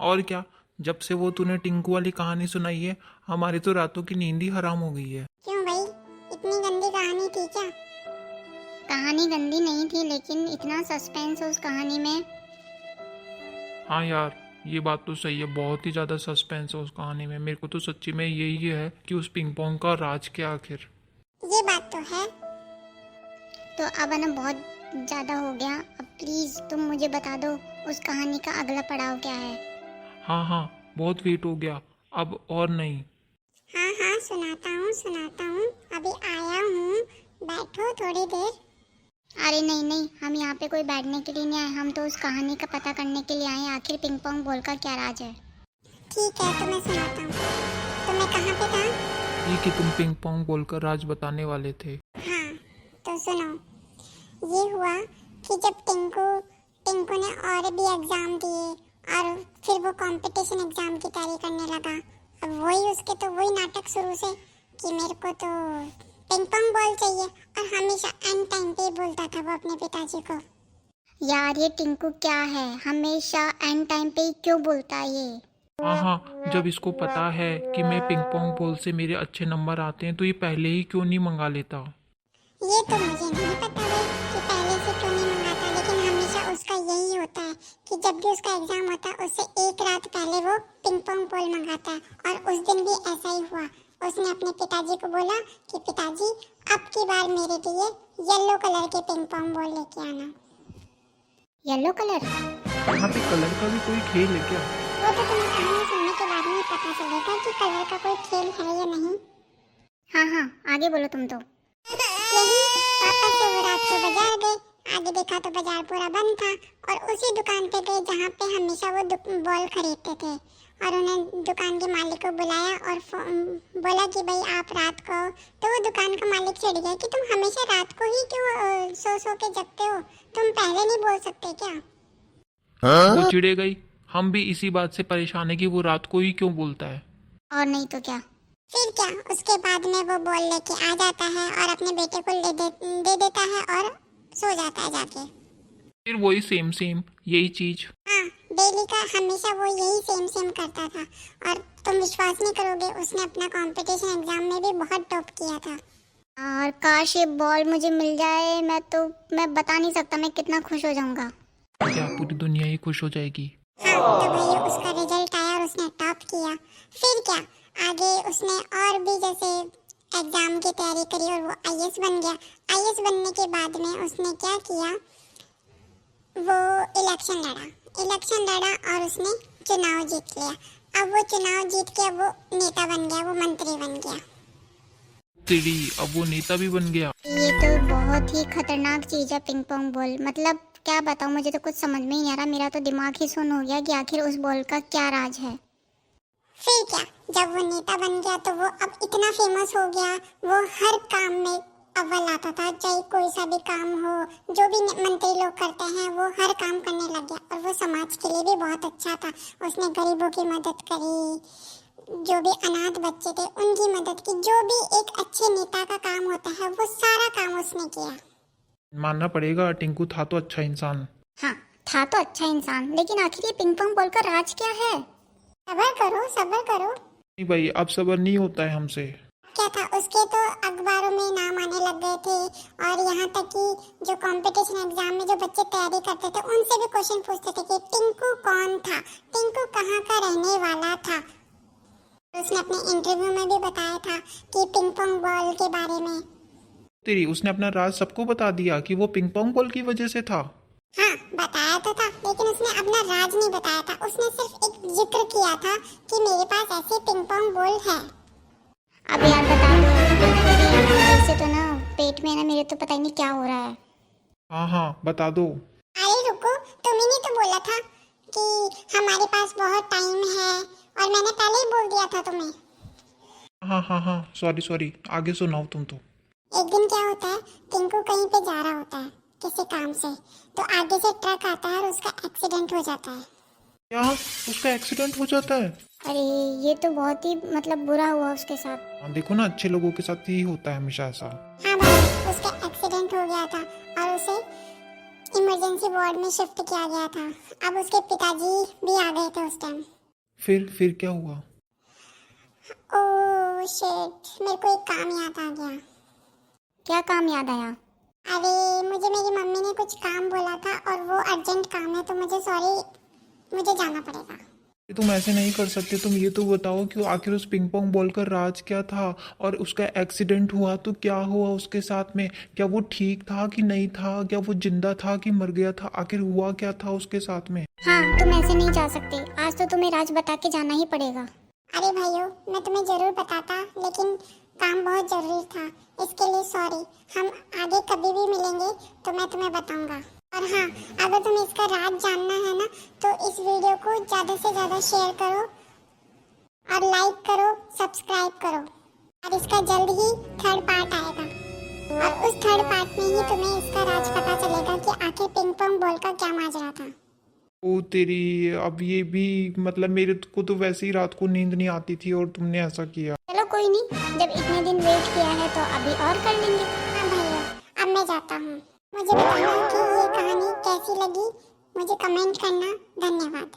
और क्या, जब से वो तूने टिंकू वाली कहानी सुनाई है हमारी तो रातों की नींद ही हराम हो गई है। क्यों भाई, इतनी गंदी कहानी थी क्या? कहानी गंदी नहीं थी, लेकिन इतना सस्पेंस है उस कहानी में। हाँ यार, ये बात तो सही है, बहुत ही ज़्यादा सस्पेंस है उस कहानी में। मेरे को तो सच्ची में यही है कि उस पिंग पोंग का राज क्या आखिर। ये बात तो है। तो अब है ना, बहुत ज़्यादा हो गया। अब प्लीज़ तुम मुझे बता दो उस कहानी का अगला पड़ाव क्या है। हाँ हाँ, बहुत वेट हो गया, अब और नहीं। हाँ हाँ, सुनाता हूँ, अभी आया हूँ, बैठो थोड़ी देर। अरे नहीं नहीं, हम यहाँ पे कोई बैठने के लिए नहीं आए, हम तो उस कहानी का पता करने के लिए आए हैं, आखिर पिंग पोंग बॉल का क्या राज है। ठीक है, तो मैं सुनाता हूँ। तो मैं कहाँ पे था? ये कि तुम पिंग पोंग बोलकर राज बताने वाले थे। हाँ, तो सुनो। ये हुआ कि जब टिंकू ने और भी एग्जाम दिए और फिर वो कंपटीशन एग्जाम की तैयारी करने लगा। अब वही उसके तो वही नाटक शुरू से कि मेरे को तो पिंग पोंग बॉल चाहिए, और हमेशा एंड टाइम पे ही बोलता था वो अपने पिताजी को। यार ये टिंकू क्या है, हमेशा एंड टाइम पे ही क्यों बोलता है ये। हाँ हाँ, जब इसको पता है कि मैं पिंग पोंग बॉल से मेरे अच्छे नंबर आते हैं तो ये पहले ही क्यों नहीं मंगा लेता। ये तो मुझे नहीं पता है कि पहले से क्यों नहीं मंगाता, लेकिन हमेशा उसका यही होता है कि जब भी उसका एग्जाम होता है उससे एक रात पहले वो पिंग पोंग बॉल मंगाता है। और उस दिन भी ऐसा ही हुआ। उसने अपने पिताजी को बोला कि पिताजी, अब की बार मेरे लिए येलो कलर के पिंग पोंग बॉल लेके आना। Yellow colour? यहाँ पे कलर का भी कोई खेल है क्या? वो तो तुम्हें कहानी सुनने के बाद में पता चलेगा कि कलर का कोई खेल है या नहीं। हाँ हाँ, आगे बोलो तुम तो। यही पापा से वो रात को बाजार गए। आगे देखा तो बाजार पूरा बंद था, और उसी दुकान पे गए जहाँ पे हमेशा वो बॉल खरीदते थे। और उन्हें दुकान के मालिक को बुलाया और बोला कि भाई आप रात को। तो वो दुकान का मालिक चिढ़ गया कि तुम हमेशा रात को ही क्यों सो के जगते हो, तुम पहले नहीं बोल सकते क्या? वो चिढ़े गई, हम भी इसी बात से परेशान है कि वो रात को ही क्यों बोलता है। और नहीं तो क्या। फिर क्या, उसके बाद में वो बॉल लेके आ जाता है और अपने बेटे को दे देता है और सो जाता है जाके। फिर वही सेम सेम यही चीज। हाँ, डेली का हमेशा वो यही सेम करता था। और तुम विश्वास नहीं करोगे, उसने अपना कंपटीशन एग्जाम में भी बहुत टॉप किया था। और काश ये बॉल मुझे मिल जाए, मैं बता नहीं सकता मैं कितना खुश हो जाऊंगा। क्या पूरी दुनिया ही खुश हो जाएगी। हाँ, तो भाई उसका रिजल्ट आया और उसने टॉप किया। फिर क्या, आगे उसने और भी जैसे एग्जाम की तैयारी करी और वो आईएएस बन गया। आईएएस बनने के बाद में उसने क्या किया, वो इलेक्शन लड़ा और उसने चुनाव जीत लिया। अब वो चुनाव जीत के अब वो नेता बन गया, वो मंत्री बन गया। तेरी, अब वो नेता भी बन गया। ये तो बहुत ही खतरनाक चीज है पिंग पोंग बॉल। मतलब क्या बताऊं, मुझे तो कुछ समझ में ही नहीं आ रहा। मेरा तो दिमाग ही सुन्न हो गया कि आखिर उस बॉल का क्या राज है। फिर क्या, जब वो नेता बन गया तो वो अब इतना फेमस हो गया, वो हर काम में अव्वल आता था। चाहे कोई सा भी काम हो, जो भी मंत्री लोग करते हैं वो हर काम करने लग गया। और वो समाज के लिए भी बहुत अच्छा था। उसने गरीबों की मदद करी, जो भी अनाथ बच्चे थे उनकी मदद की। जो भी एक अच्छे नेता का काम होता है वो सारा काम उसने किया। मानना पड़ेगा, टिंकू था तो अच्छा इंसान। हाँ, था तो अच्छा इंसान, लेकिन आखिर ये पिंग पोंग बॉल का राज क्या है। सबर करो। नहीं भाई, अब सबर नहीं होता है हमसे। क्या था, उसके तो अखबारों में नाम आने लग गए थे। और यहाँ तक कि जो कंपटीशन एग्जाम में जो बच्चे तैयारी करते थे उनसे भी क्वेश्चन पूछते थे कि टिंकू कौन था, टिंकू कहाँ का रहने वाला था। उसने अपने इंटरव्यू में भी बताया था कि पिंग पोंग बॉल के बारे में। तेरी, उसने अपना राज सबको बता दिया कि वो पिंग पोंग बॉल की वजह से था। हाँ, बताया तो था, लेकिन उसने अपना राज नहीं बताया था। उसने सिर्फ एक जिक्र किया था कि मेरे पास ऐसे पिंग पोंग बॉल है। अब यार बता दो, ऐसे तो ना पेट में ना मेरे तो पता ही नहीं क्या हो रहा है। हाँ हाँ, बता दो। अरे रुको, तुम्ही ने तो बोला था कि हमारे पास बहुत टाइम है, और मैंने पहले ही बोल दिया था तुम्हें। हाँ हाँ हाँ, सॉरी, आगे सुनाओ तुम तो। एक दिन क्या होता है, टिंकू कहीं पे जा रहा होता है किसी काम से, तो आगे से ट्रक आता है और उसका एक्सीडेंट हो जाता है। क्या, उसका एक्सीडेंट हो जाता है? अरे ये तो बहुत ही मतलब बुरा हुआ उसके साथ। हाँ, देखो ना, अच्छे लोगों के साथ ही होता है हमेशा ऐसा। हाँ भाई, उसका एक्सीडेंट हो गया था और उसे इमरजेंसी वार्ड में शिफ्ट किया गया था। अब उसके पिताजी भी आ गए थे उस टाइम। फिर क्या हुआ? ओह शिट, मेरे को एक काम याद आ गया। क्या काम याद आया? अरे मुझे मेरी मम्मी ने कुछ काम बोला था और वो अर्जेंट काम है, तो मुझे जाना पड़ेगा। तुम ऐसे नहीं कर सकते। तुम ये तो बताओ कि आखिर उस पिंग पोंग बॉल का राज क्या था, और उसका एक्सीडेंट हुआ तो क्या हुआ उसके साथ में? क्या वो ठीक था कि नहीं था? क्या वो जिंदा था कि मर गया था? आखिर हुआ क्या था उसके साथ में? हाँ, तुम ऐसे नहीं जा सकते। आज तो तुम्हें राज बता के जाना ही पड़ेगा। अरे भाइयों, मैं तुम्हें जरूर बताता, लेकिन काम बहुत जरूरी था, इसके लिए सॉरी। हम आगे कभी भी मिलेंगे तो मैं तुम्हें बताऊंगा। और हाँ, अगर तुम्हें इसका राज जानना है ना, तो इस वीडियो को ज़्यादा से ज़्यादा शेयर करो और लाइक करो, सब्सक्राइब करो। और इसका जल्द ही 3rd पार्ट आएगा, और उस 3rd पार्ट में ही तुम्हें इसका राज पता चलेगा कि आखिर पिंग पोंग बॉल का क्या माजरा था। ओ तेरी, अब ये भी मतलब मेरे को तो वैसे ही रात को नींद नहीं आती थी और तुमने ऐसा किया। चलो कोई नहीं, जब इतने दिन वेट किया है तो अभी और कर लेंगे। हाँ भैया, अब मैं जाता हूँ। मुझे बताना कि ये कहानी कैसी लगी, मुझे कमेंट करना। धन्यवाद।